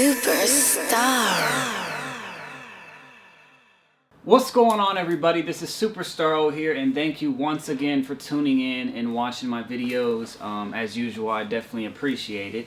Superstar. What's going on, everybody? This is Superstar here, and thank you once again for tuning in and watching my videos. As usual, I definitely appreciate it.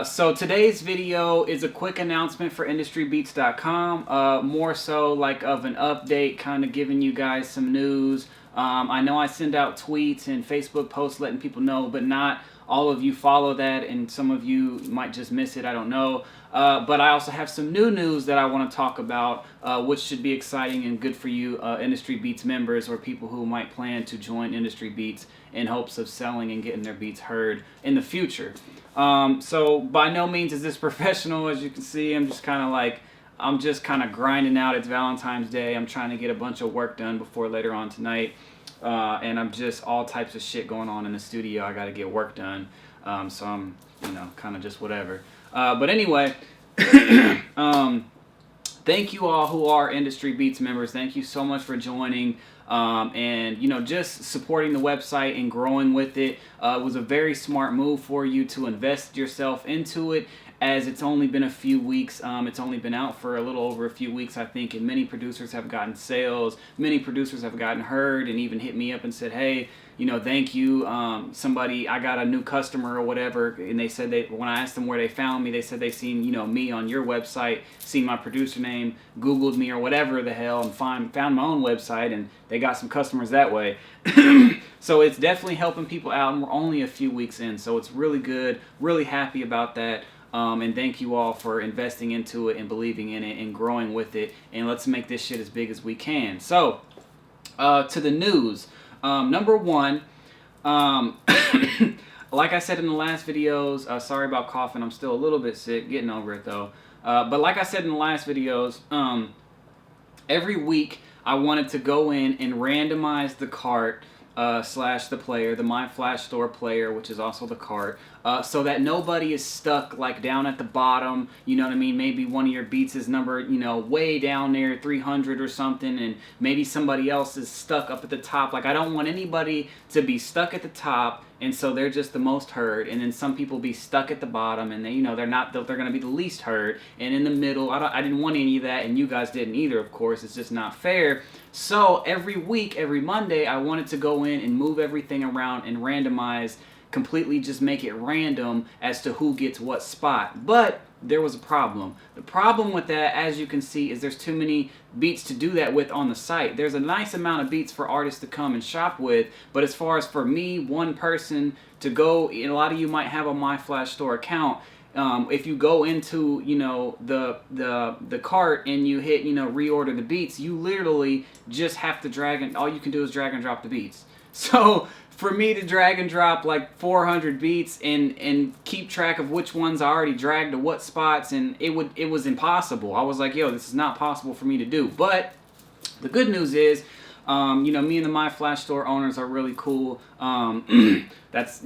So today's video is a quick announcement for IndustryBeatz.com, more so like of an update, kind of giving you guys some news. I know I send out tweets and Facebook posts letting people know, but not all of you follow that, and some of you might just miss it, I don't know. But I also have some new news that I want to talk about, which should be exciting and good for you IndustryBeatz members or people who might plan to join IndustryBeatz in hopes of selling and getting their beats heard in the future. So by no means is this professional, as you can see. I'm just kind of grinding out. It's Valentine's Day. I'm trying to get a bunch of work done before later on tonight. And I'm just all types of shit going on in the studio. I got to get work done. So I'm, kind of just whatever. But anyway, thank you all who are IndustryBeatz members. Thank you so much for joining. And just supporting the website and growing with it. It was a very smart move for you to invest yourself into it, as it's only been a few weeks. It's only been out for a little over a few weeks, I think, and many producers have gotten sales. Many producers have gotten heard and even hit me up and said, hey, thank you. I got a new customer or whatever, and they said when I asked them where they found me, they said they seen, me on your website, seen my producer name, Googled me or whatever the hell, and found my own website, and they got some customers that way. So it's definitely helping people out, and we're only a few weeks in, so it's really good. Really happy about that. And thank you all for investing into it and believing in it and growing with it. And let's make this shit as big as we can. So, to the news. Number one, like I said in the last videos, sorry about coughing. I'm still a little bit sick, getting over it though. But like I said in the last videos, every week I wanted to go in and randomize the cart slash the player, the My Flash Store player, which is also the cart, so that nobody is stuck like down at the bottom. You know what I mean? Maybe one of your beats is numbered, way down there, 300 or something, and maybe somebody else is stuck up at the top. Like, I don't want anybody to be stuck at the top, and so they're just the most heard, and then some people be stuck at the bottom, and they, they're going to be the least heard, and in the middle. I didn't want any of that, and you guys didn't either, of course. It's just not fair. So every week, every Monday, I wanted to go in and move everything around and randomize, completely just make it random as to who gets what spot. But there was a problem. The problem with that, as you can see, is there's too many beats to do that with on the site. There's a nice amount of beats for artists to come and shop with, but as far as for me, one person to go, a lot of you might have a My Flash Store account. If you go into, the cart and you hit, reorder the beats, you literally just have to all you can do is drag and drop the beats. So for me to drag and drop like 400 beats and keep track of which ones I already dragged to what spots, and it was impossible. I was like, yo, this is not possible for me to do. But the good news is, me and the My Flash Store owners are really cool. That's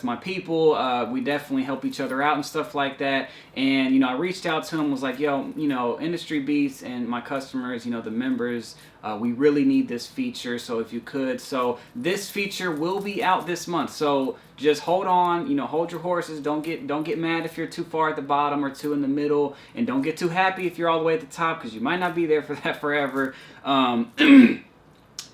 my people. We definitely help each other out and stuff like that. And, I reached out to them, was like, yo, IndustryBeatz and my customers, the members, we really need this feature. So if you could, so this feature will be out this month. So just hold on, hold your horses. Don't get mad if you're too far at the bottom or too in the middle, and don't get too happy if you're all the way at the top, because you might not be there for that forever.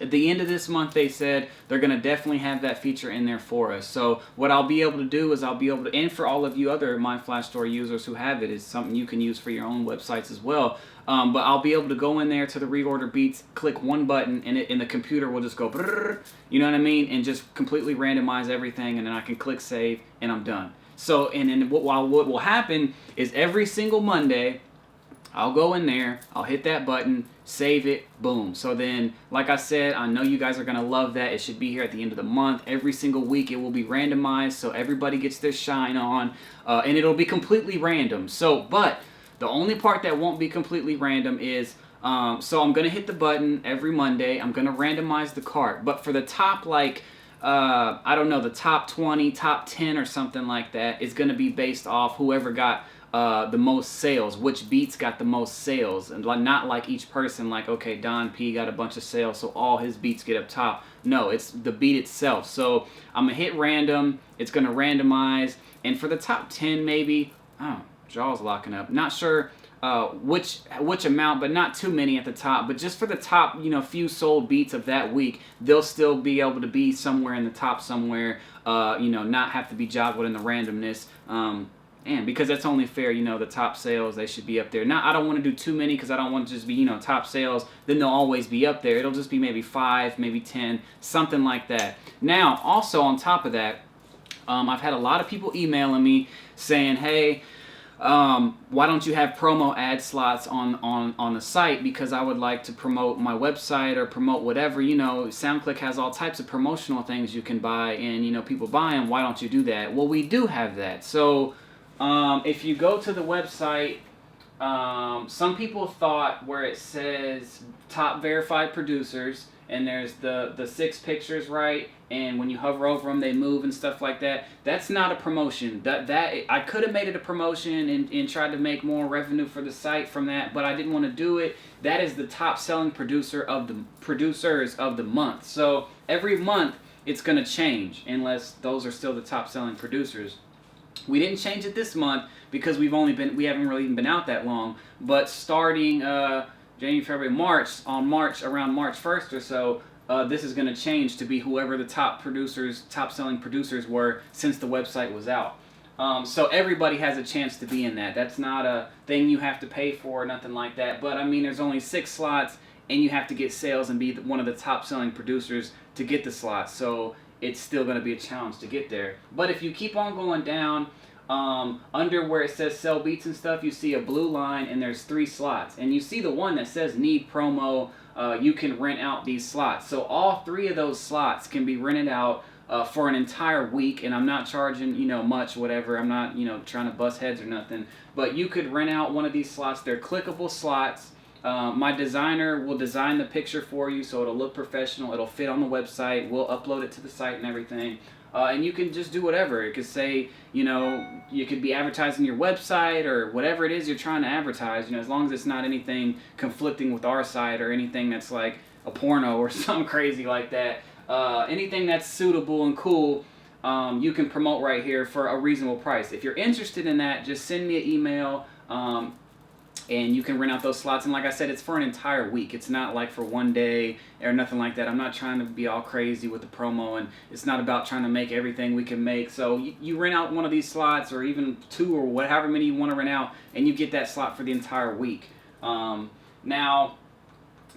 At the end of this month, they said they're going to definitely have that feature in there for us. So what I'll be able to do is and for all of you other My Flash Store users who have it, is something you can use for your own websites as well. But I'll be able to go in there to the reorder beats, click one button, and the computer will just go, brrr, you know what I mean? And just completely randomize everything, and then I can click save, and I'm done. So, and then what will happen is every single Monday, I'll go in there, I'll hit that button, save it, boom. So then, like I said, I know you guys are going to love that. It should be here at the end of the month. Every single week it will be randomized, so everybody gets their shine on, and it'll be completely random. So, but the only part that won't be completely random is, so I'm going to hit the button every Monday. I'm going to randomize the cart. But for the top, I don't know, the top 20, top 10 or something like that is going to be based off whoever got the most sales, which beats got the most sales, and not like each person, like, okay, Don P got a bunch of sales, so all his beats get up top. No, it's the beat itself. So I'm gonna hit random, it's gonna randomize, and for the top 10 maybe, jaw's locking up. Not sure which amount, but not too many at the top. But just for the top, few sold beats of that week, they'll still be able to be somewhere in the top somewhere. Not have to be joggled in the randomness. And because that's only fair, the top sales, they should be up there. Now, I don't want to do too many because I don't want to just be, top sales, then they'll always be up there. It'll just be maybe 5, maybe 10, something like that. Now, also on top of that, I've had a lot of people emailing me saying, hey, why don't you have promo ad slots on the site, because I would like to promote my website or promote whatever. SoundClick has all types of promotional things you can buy, and people buy them. Why don't you do that? Well, we do have that. So if you go to the website, some people thought where it says top verified producers, and there's the 6 pictures, right? And when you hover over them, they move and stuff like that. That's not a promotion. That I could have made it a promotion and tried to make more revenue for the site from that, but I didn't want to do it. That is the top selling producers of the month. So every month it's going to change unless those are still the top selling producers. We didn't change it this month because we haven't really even been out that long. But starting January, February, March, around March 1st or so, this is going to change to be whoever the top selling producers were since the website was out. So everybody has a chance to be in that. That's not a thing you have to pay for or nothing like that. But I mean, there's only 6 slots, and you have to get sales and be one of the top selling producers to get the slots. So it's still going to be a challenge to get there. But if you keep on going down, under where it says sell beats and stuff, you see a blue line, and there's 3 slots. And you see the one that says need promo. You can rent out these slots. So all 3 of those slots can be rented out for an entire week, and I'm not charging, much, whatever. I'm not, trying to bust heads or nothing. But you could rent out one of these slots. They're clickable slots. My designer will design the picture for you so it'll look professional. It'll fit on the website. We'll upload it to the site and everything. And you can just do whatever. It could say, you could be advertising your website or whatever it is you're trying to advertise, as long as it's not anything conflicting with our site or anything that's like a porno or something crazy like that. Anything that's suitable and cool, you can promote right here for a reasonable price. If you're interested in that, just send me an email. And you can rent out those slots. And like I said, it's for an entire week. It's not like for one day or nothing like that. I'm not trying to be all crazy with the promo, and it's not about trying to make everything we can make. So you rent out one of these slots, or even 2 or however many you want to rent out, and you get that slot for the entire week. Now,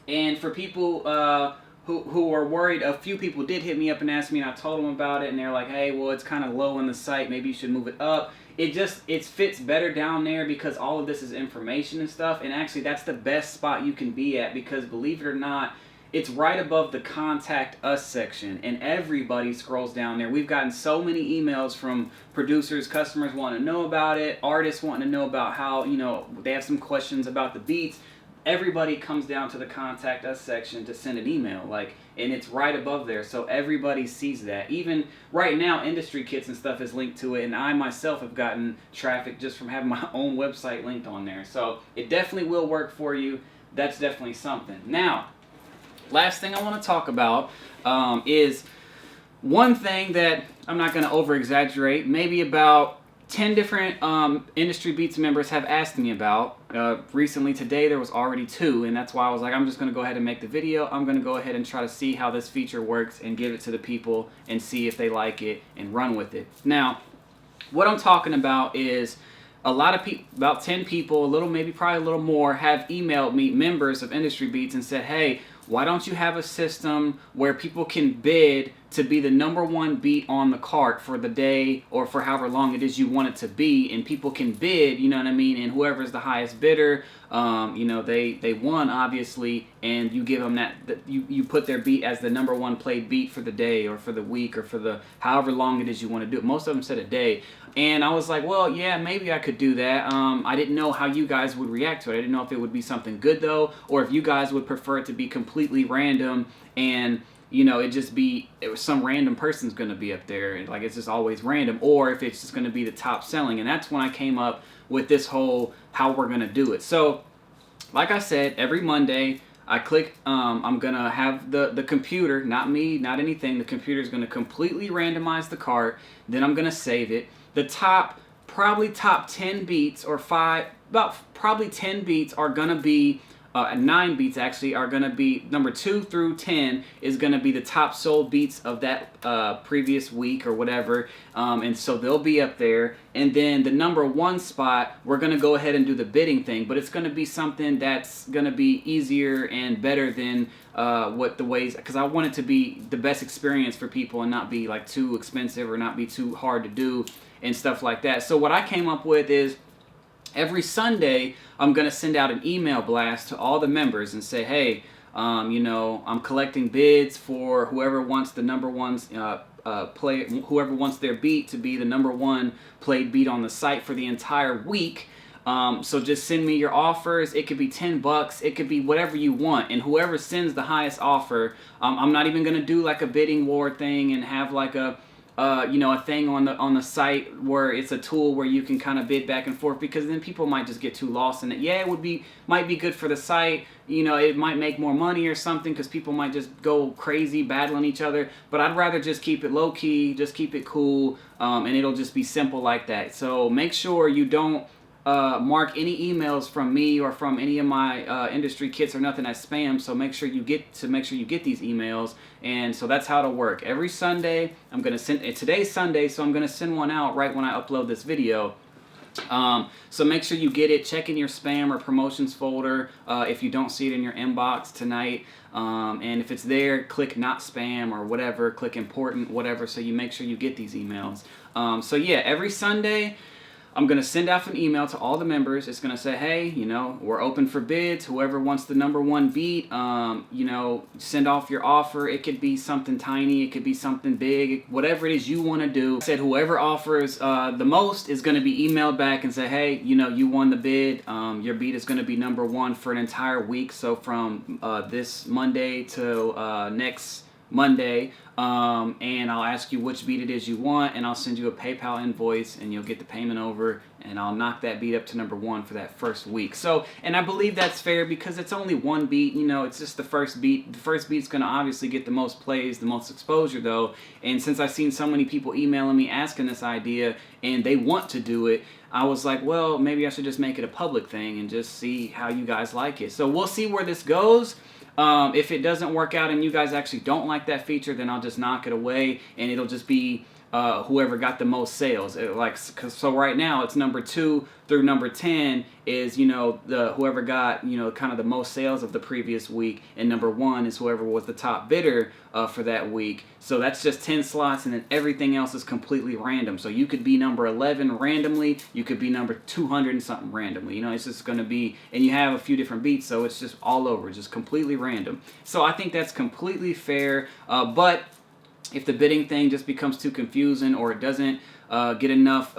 and for people who are worried, a few people did hit me up and ask me, and I told them about it, and they're like, hey, well, it's kind of low on the site. Maybe you should move it up. It fits better down there because all of this is information and stuff, and actually that's the best spot you can be at, because believe it or not, it's right above the contact us section, and everybody scrolls down there. We've gotten so many emails from producers, customers wanting to know about it, artists wanting to know about how, they have some questions about the beats. Everybody comes down to the contact us section to send an email, and it's right above there, so everybody sees that. Even right now, IndustryKits and stuff is linked to it, and I myself have gotten traffic just from having my own website linked on there. So it definitely will work for you. That's definitely something. Now, last thing I want to talk about is one thing that I'm not going to over-exaggerate, maybe about 10 different IndustryBeatz members have asked me about. Recently today there was already 2, and that's why I was like, I'm just going to go ahead and make the video. I'm going to go ahead and try to see how this feature works and give it to the people and see if they like it and run with it. Now, what I'm talking about is a lot of people, about 10 people, probably a little more, have emailed me, members of IndustryBeatz, and said, hey, why don't you have a system where people can bid to be the #1 beat on the cart for the day or for however long it is you want it to be, and people can bid, you know what I mean, and whoever's the highest bidder, they won, obviously, and you give them you put their beat as the #1 played beat for the day or for the week or for the however long it is you want to do it. Most of them said a day, and I was like, well, yeah, maybe I could do that. I didn't know how you guys would react to it. I didn't know if it would be something good, though, or if you guys would prefer it to be completely random and it was some random person's going to be up there, and it's just always random, or if it's just going to be the top selling. And that's when I came up with this whole how we're going to do it. So like I said, every Monday I click, I'm going to have the computer, not me, not anything, the computer is going to completely randomize the cart, then I'm going to save it. The top probably top 10 beats or probably 10 beats are gonna be 9 beats actually are going to be number 2 through 10 is going to be the top sold beats of that previous week or whatever, and so they'll be up there. And then the number 1 spot, we're going to go ahead and do the bidding thing, but it's going to be something that's going to be easier and better than what the ways, because I want it to be the best experience for people and not be like too expensive or not be too hard to do and stuff like that. So what I came up with is, every Sunday, I'm going to send out an email blast to all the members and say, hey, you know, I'm collecting bids for whoever wants the number one whoever wants their beat to be the number 1 played beat on the site for the entire week. So just send me your offers. It could be $10. It could be whatever you want. And whoever sends the highest offer, I'm not even going to do like a bidding war thing and have like a you know, a thing on the site where it's a tool where you can kind of bid back and forth, because then people might just get too lost in it. Yeah, might be good for the site, you know, it might make more money or something because people might just go crazy battling each other, but I'd rather just keep it low key, just keep it cool, and it'll just be simple like that. So make sure you don't mark any emails from me or from any of my industry kits or nothing as spam. So make sure you get these emails. And so that's how it'll work. Every Sunday, I'm gonna send. Today's Sunday, so I'm gonna send one out right when I upload this video. So make sure you get it. Check in your spam or promotions folder if you don't see it in your inbox tonight. And if it's there, click not spam or whatever. Click important, whatever. So you make sure you get these emails. So yeah, every Sunday, I'm going to send out an email to all the members. It's going to say, hey, you know, we're open for bids. Whoever wants the number 1 beat, you know, send off your offer. It could be something tiny. It could be something big. Whatever it is you want to do. I said whoever offers the most is going to be emailed back and say, hey, you know, you won the bid. Your beat is going to be number 1 for an entire week. So from this Monday to next Monday, and I'll ask you which beat it is you want, and I'll send you a PayPal invoice, and you'll get the payment over, and I'll knock that beat up to number 1 for that first week. So, and I believe that's fair because it's only 1 beat, you know, it's just the first beat. The first beat's going to obviously get the most plays, the most exposure though, and since I've seen so many people emailing me asking this idea, and they want to do it, I was like, well, maybe I should just make it a public thing and just see how you guys like it. So we'll see where this goes. If it doesn't work out and you guys actually don't like that feature, then I'll just knock it away and it'll just be whoever got the most sales. So right now it's number 2 through number 10 is, you know, whoever got, you know, kind of the most sales of the previous week, and number 1 is whoever was the top bidder for that week. So that's just 10 slots, and then everything else is completely random. So you could be number 11 randomly, you could be number 200 and something randomly. You know, it's just going to be, and you have a few different beats, so it's just all over, just completely random. So I think that's completely fair, but if the bidding thing just becomes too confusing, or it doesn't get enough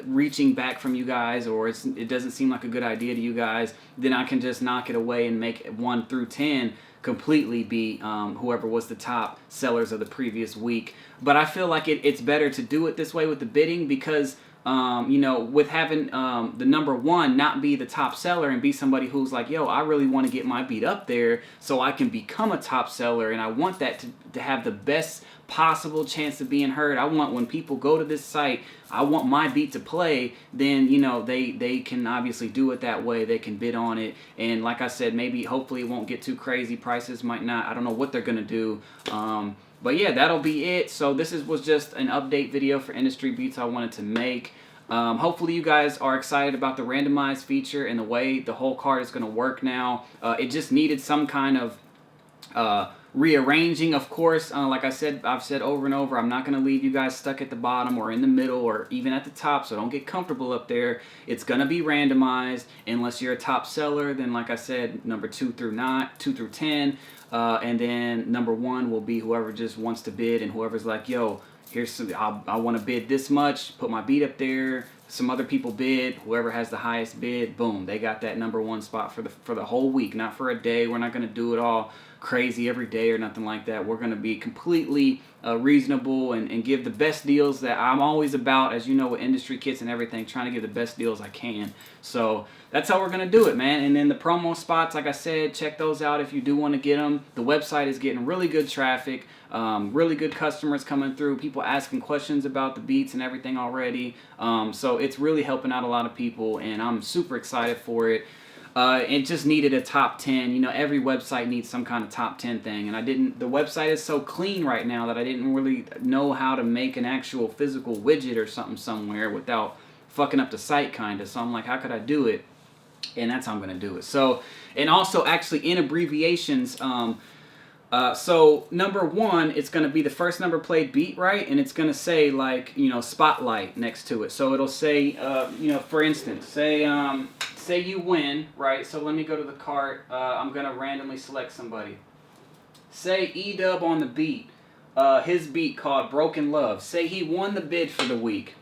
reaching back from you guys, or it doesn't seem like a good idea to you guys, then I can just knock it away and make 1 through 10 completely be whoever was the top sellers of the previous week. But I feel like it's better to do it this way with the bidding because you know, with having the number 1 not be the top seller and be somebody who's like, yo, I really want to get my beat up there so I can become a top seller, and I want that to have the best possible chance of being heard. I want, when people go to this site, I want my beat to play. Then, you know, they can obviously do it that way. They can bid on it, and like I said, maybe hopefully it won't get too crazy. Prices might not. I don't know what they're gonna do. But yeah, that'll be it. So this was just an update video for IndustryBeatz I wanted to make. Hopefully you guys are excited about the randomized feature and the way the whole card is going to work now. It just needed some kind of rearranging, of course. Like I've said over and over, I'm not going to leave you guys stuck at the bottom or in the middle or even at the top, so don't get comfortable up there. It's going to be randomized unless you're a top seller. Then, like I said, number 2 through 10. And then number 1 will be whoever just wants to bid, and whoever's like, yo, here's some, I want to bid this much, put my beat up there. Some other people bid. Whoever has the highest bid, boom, they got that number 1 spot for the whole week, not for a day. We're not going to do it all crazy every day or nothing like that. We're going to be completely reasonable and give the best deals that I'm always about, as you know, with industry kits and everything, trying to give the best deals I can. So that's how we're going to do it, man. And then the promo spots, like I said, check those out if you do want to get them. The website is getting really good traffic, really good customers coming through, people asking questions about the beats and everything already. So it's really helping out a lot of people, and I'm super excited for it. It just needed a top 10. You know, every website needs some kind of top 10 thing, and the website is so clean right now that I didn't really know how to make an actual physical widget or something somewhere without fucking up the site, kind of. So I'm like, how could I do it? And that's how I'm going to do it. So, and also actually in abbreviations, so number 1, it's going to be the first number played beat, right? And it's going to say, like, you know, spotlight next to it. So it'll say, you know, for instance, say you win, right? So let me go to the cart. I'm going to randomly select somebody. Say E-Dub on the beat. His beat called Broken Love. Say he won the bid for the week.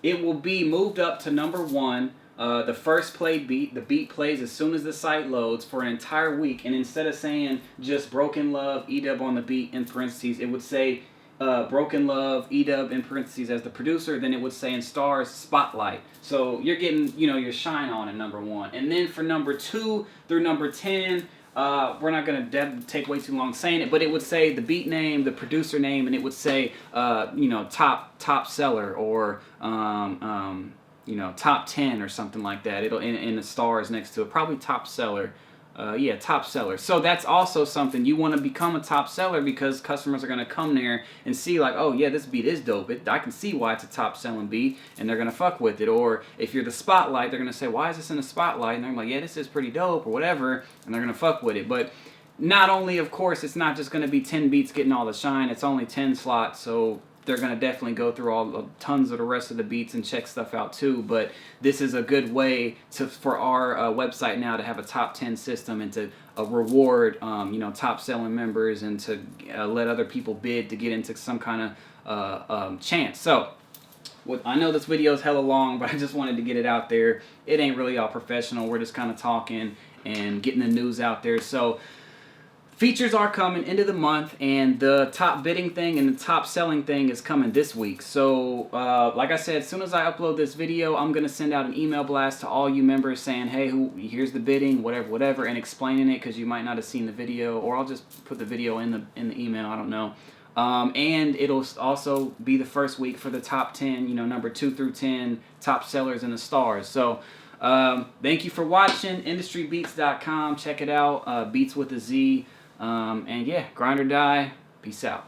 It will be moved up to number 1. The first played beat, the beat plays as soon as the site loads for an entire week, and instead of saying just Broken Love, E-Dub on the beat in parentheses, it would say Broken Love, E-Dub in parentheses as the producer, then it would say in stars Spotlight. So you're getting, you know, your shine on in number 1. And then for number 2 through number 10, we're not going to take way too long saying it, but it would say the beat name, the producer name, and it would say, you know, top seller, or you know, top 10 or something like that. It'll in the stars next to it, probably top seller. Yeah, top seller. So that's also something you want to become a top seller, because customers are going to come there and see, like, oh yeah, this beat is dope. I can see why it's a top selling beat, and they're going to fuck with it. Or if you're the spotlight, they're going to say, why is this in the spotlight? And they're like, yeah, this is pretty dope, or whatever, and they're going to fuck with it. But not only, of course, it's not just going to be 10 beats getting all the shine. It's only 10 slots, so they're going to definitely go through tons of the rest of the beats and check stuff out too. But this is a good way for our website now to have a top 10 system, and to reward you know, top selling members, and to let other people bid to get into some kind of chance. So I know this video is hella long, but I just wanted to get it out there. It ain't really all professional. We're just kind of talking and getting the news out there. So features are coming into the month, and the top bidding thing and the top selling thing is coming this week. So, like I said, as soon as I upload this video, I'm going to send out an email blast to all you members saying, hey, here's the bidding, whatever, and explaining it, because you might not have seen the video, or I'll just put the video in the email, I don't know. And it'll also be the first week for the top 10, you know, number 2 through 10 top sellers in the stars. So, thank you for watching. IndustryBeatz.com. Check it out. Beats with a Z. And yeah, grind or die. Peace out.